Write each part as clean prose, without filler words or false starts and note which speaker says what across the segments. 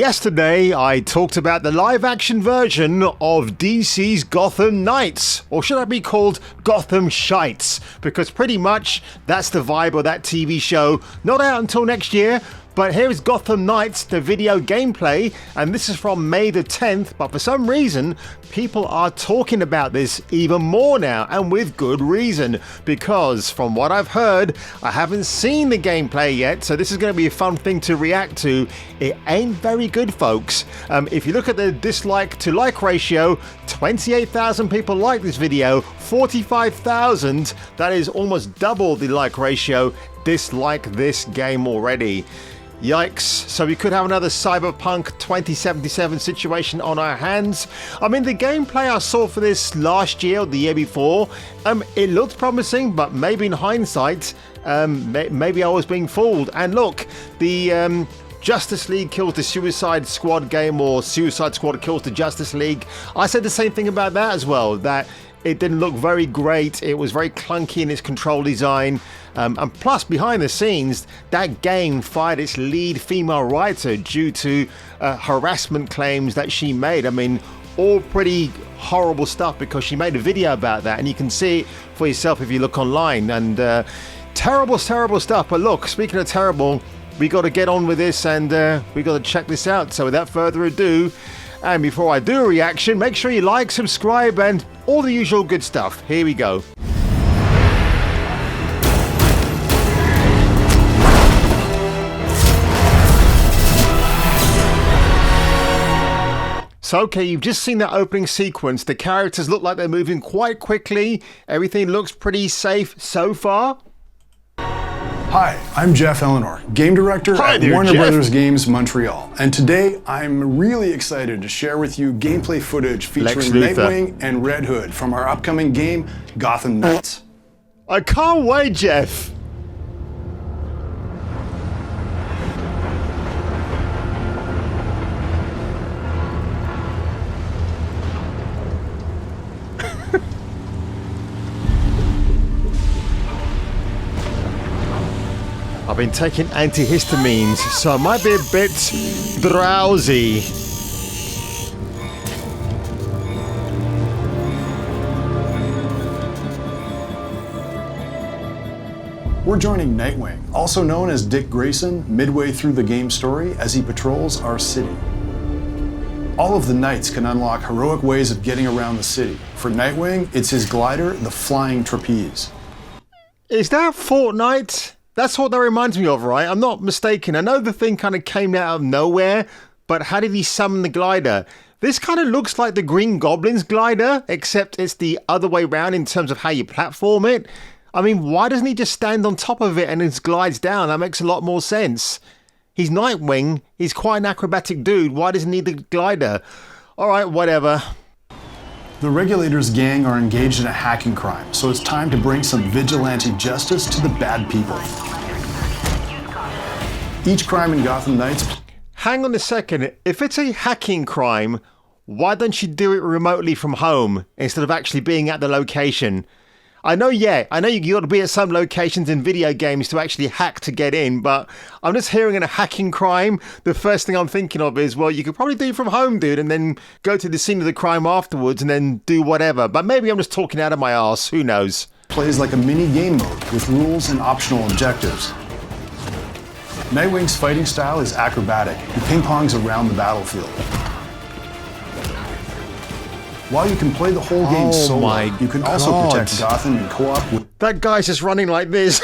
Speaker 1: Yesterday, I talked about the live-action version of DC's Gotham Knights, or should I be called Gotham Shites? Because pretty much that's the vibe of that TV show. Not out until next year, but here is Gotham Knights, the video gameplay, and this is from May the 10th, but for some reason, people are talking about this even more now, and with good reason, because from what I've heard, I haven't seen the gameplay yet, so this is going to be a fun thing to react to. It ain't very good, folks. If you look at the dislike to like ratio, 28,000 people like this video, 45,000, that is almost double the like ratio, dislike this game already. Yikes, so we could have another Cyberpunk 2077 situation on our hands. I mean, the gameplay I saw for this last year or the year before, it looked promising, but maybe in hindsight, maybe I was being fooled. And look, the Justice League kills the Suicide Squad game, or Suicide Squad kills the Justice League. I said the same thing about that as well, that it didn't look very great. It was very clunky in its control design. And plus, behind the scenes, that game fired its lead female writer due to harassment claims that she made. I mean, all pretty horrible stuff, because she made a video about that, and you can see it for yourself if you look online. And terrible stuff. But look, speaking of terrible, we got to get on with this, and we got to check this out. So without further ado, and before I do a reaction, make sure you like, subscribe, and all the usual good stuff. Here we go. So, okay, you've just seen that opening sequence. The characters look like they're moving quite quickly. Everything looks pretty safe so far.
Speaker 2: Hi, I'm Jeff Eleanor, game director at Warner Brothers Games Montreal. And today, I'm really excited to share with you gameplay footage featuring Nightwing and Red Hood from our upcoming game, Gotham Knights.
Speaker 1: I can't wait, Jeff. I've been taking antihistamines, so I might be a bit drowsy.
Speaker 2: We're joining Nightwing, also known as Dick Grayson, midway through the game story as he patrols our city. All of the Knights can unlock heroic ways of getting around the city. For Nightwing, it's his glider, the Flying Trapeze.
Speaker 1: Is that Fortnite? That's what that reminds me of, right? I'm not mistaken. I know the thing kind of came out of nowhere, but how did he summon the glider? This kind of looks like the Green Goblin's glider, except it's the other way around in terms of how you platform it. I mean, why doesn't he just stand on top of it and it glides down? That makes a lot more sense. He's Nightwing. He's quite an acrobatic dude. Why doesn't he need the glider? All right, whatever.
Speaker 2: The Regulators gang are engaged in a hacking crime, so it's time to bring some vigilante justice to the bad people. Each crime in Gotham Knights...
Speaker 1: Hang on a second. If it's a hacking crime, why don't you do it remotely from home instead of actually being at the location? I know you got to be at some locations in video games to actually hack to get in, but I'm just hearing in a hacking crime, the first thing I'm thinking of is, well, you could probably do it from home, dude, and then go to the scene of the crime afterwards and then do whatever. But maybe I'm just talking out of my arse, who knows?
Speaker 2: Plays like a mini game mode with rules and optional objectives. Nightwing's fighting style is acrobatic. He ping-pongs around the battlefield. While you can play the whole game solo, you can also protect Gotham in co-op with...
Speaker 1: That guy's just running like this.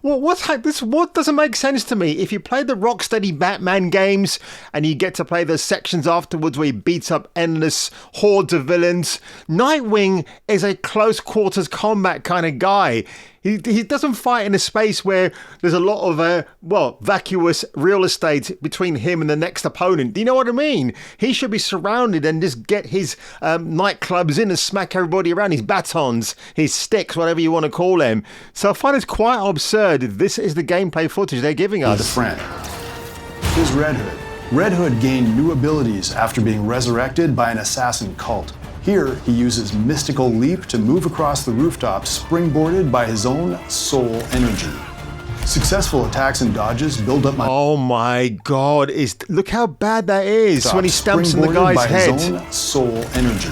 Speaker 1: What doesn't make sense to me? If you play the Rocksteady Batman games and you get to play those sections afterwards where he beats up endless hordes of villains, Nightwing is a close quarters combat kind of guy. He doesn't fight in a space where there's a lot of, vacuous real estate between him and the next opponent. Do you know what I mean? He should be surrounded and just get his nightclubs in and smack everybody around, his batons, his sticks, whatever you want to call them. So I find it's quite absurd. This is the gameplay footage they're giving us.
Speaker 2: The friend. Here's Red Hood. Red Hood gained new abilities after being resurrected by an assassin cult. Here, he uses Mystical Leap to move across the rooftop, springboarded by his own soul energy. Successful attacks and dodges build up my
Speaker 1: Oh my god, look how bad that is
Speaker 2: stops,
Speaker 1: when he stamps on the
Speaker 2: springboarded
Speaker 1: guy's
Speaker 2: by
Speaker 1: head.
Speaker 2: his own soul energy.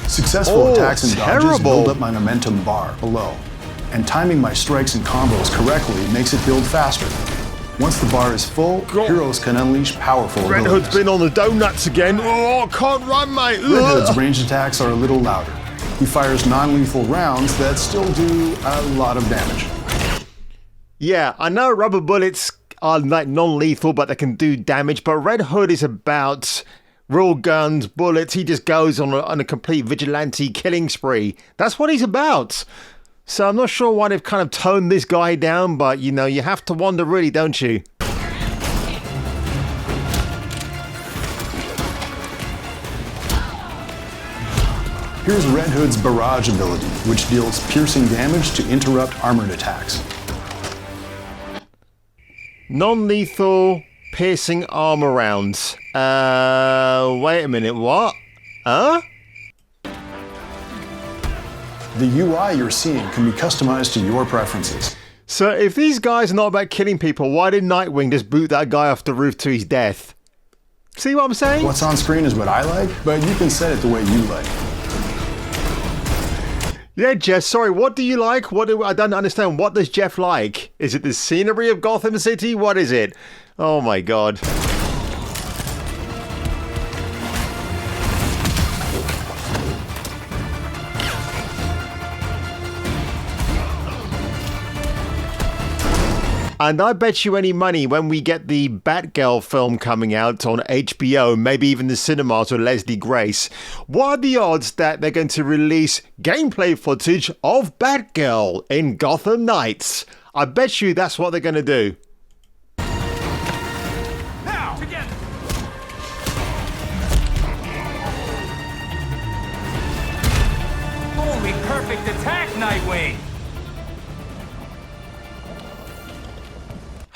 Speaker 2: Successful attacks and dodges
Speaker 1: terrible.
Speaker 2: build up my momentum bar below, and timing my strikes and combos correctly makes it build faster. Once the bar is full, heroes can unleash powerful
Speaker 1: Red
Speaker 2: abilities.
Speaker 1: Hood's been on the donuts again. Oh, I can't run, mate.
Speaker 2: Red Hood's ranged attacks are a little louder. He fires non-lethal rounds that still do a lot of damage.
Speaker 1: Yeah, I know rubber bullets are like non-lethal, but they can do damage. But Red Hood is about real guns, bullets. He just goes on a complete vigilante killing spree. That's what he's about. So I'm not sure why they've kind of toned this guy down, but you know, you have to wonder really, don't you?
Speaker 2: Here's Red Hood's barrage ability, which deals piercing damage to interrupt armored attacks.
Speaker 1: Non-lethal piercing armor rounds. Wait a minute, what? Huh?
Speaker 2: The UI you're seeing can be customized to your preferences.
Speaker 1: So if these guys are not about killing people, why did Nightwing just boot that guy off the roof to his death? See what I'm saying?
Speaker 2: What's on screen is what I like, but you can set it the way you like.
Speaker 1: Yeah, Jeff, sorry, what do you like? I don't understand. What does Jeff like? Is it the scenery of Gotham City? What is it? Oh my god. And I bet you any money when we get the Batgirl film coming out on HBO, maybe even the cinemas with Leslie Grace, what are the odds that they're going to release gameplay footage of Batgirl in Gotham Knights? I bet you that's what they're going to do.
Speaker 3: Now, together. Holy perfect attack, Nightwing!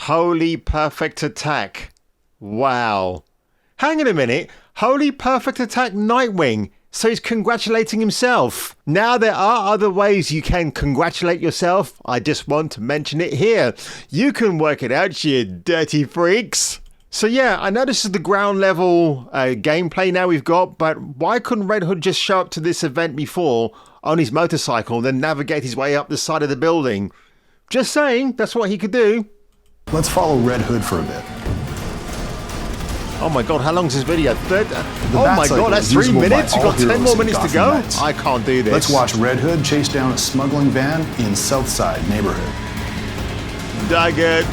Speaker 1: Holy perfect attack. Wow. Hang on a minute. Holy perfect attack Nightwing. So he's congratulating himself. Now there are other ways you can congratulate yourself. I just want to mention it here. You can work it out, you dirty freaks. So yeah, I know this is the ground level gameplay now we've got, but why couldn't Red Hood just show up to this event before on his motorcycle, then navigate his way up the side of the building? Just saying, that's what he could do.
Speaker 2: Let's follow Red Hood for a bit.
Speaker 1: Oh my god, how long's this video? Oh
Speaker 2: Bat
Speaker 1: my
Speaker 2: cycle
Speaker 1: god, that's
Speaker 2: is
Speaker 1: 3
Speaker 2: usable by
Speaker 1: minutes? We've
Speaker 2: all
Speaker 1: got 10
Speaker 2: heroes
Speaker 1: more
Speaker 2: in
Speaker 1: minutes to
Speaker 2: Gotham
Speaker 1: go?
Speaker 2: Knights.
Speaker 1: I can't do this.
Speaker 2: Let's watch Red Hood chase down a smuggling van in Southside neighborhood.
Speaker 1: Daggett.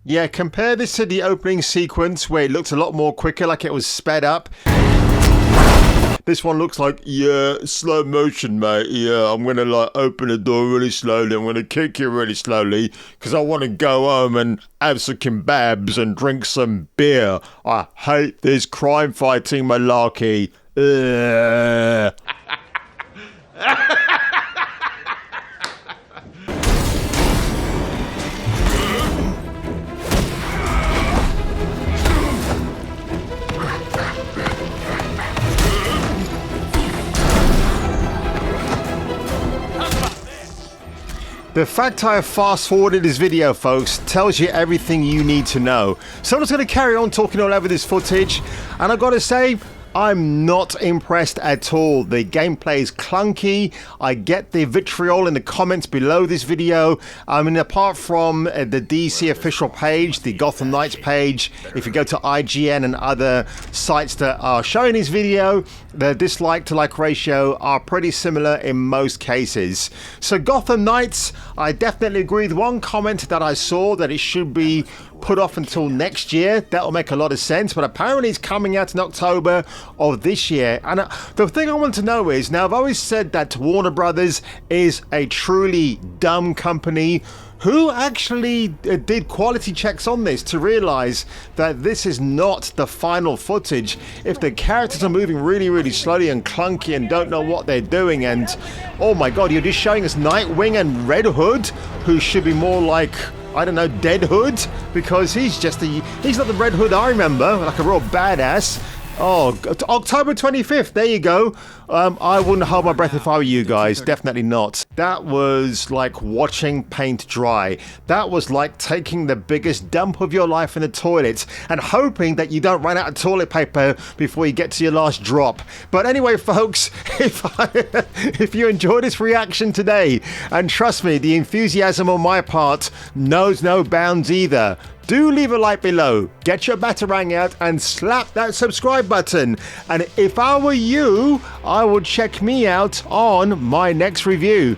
Speaker 1: Yeah, compare this to the opening sequence where it looked a lot more quicker, like it was sped up. This one looks like, yeah, slow motion, mate. Yeah, I'm going to like open the door really slowly. I'm going to kick you really slowly because I want to go home and have some kebabs and drink some beer. I hate this crime fighting malarkey. Ugh. The fact I have fast forwarded this video, folks, tells you everything you need to know. So I'm just going to carry on talking all over this footage, and I've got to say, I'm not impressed at all. The gameplay is clunky. I get the vitriol in the comments below this video. I mean, apart from the DC official page, the Gotham Knights page, if you go to IGN and other sites that are showing this video, the dislike to like ratio are pretty similar in most cases. So Gotham Knights, I definitely agree with one comment that I saw that it should be put off until next year. That'll make a lot of sense, but apparently it's coming out in October of this year. And the thing I want to know is, now I've always said that Warner Brothers is a truly dumb company. Who actually did quality checks on this to realize that this is not the final footage? If the characters are moving really, really slowly and clunky and don't know what they're doing, and oh my god, you're just showing us Nightwing and Red Hood, who should be more like, I don't know, Dead Hood, because he's not the Red Hood I remember, like a real badass. Oh, October 25th. There you go. I wouldn't hold my breath if I were you guys. Definitely not. That was like watching paint dry. That was like taking the biggest dump of your life in the toilet and hoping that you don't run out of toilet paper before you get to your last drop. But anyway, folks, if you enjoyed this reaction today, and trust me, the enthusiasm on my part knows no bounds either, do leave a like below, get your batarang out and slap that subscribe button. And if I were you, I would check me out on my next review.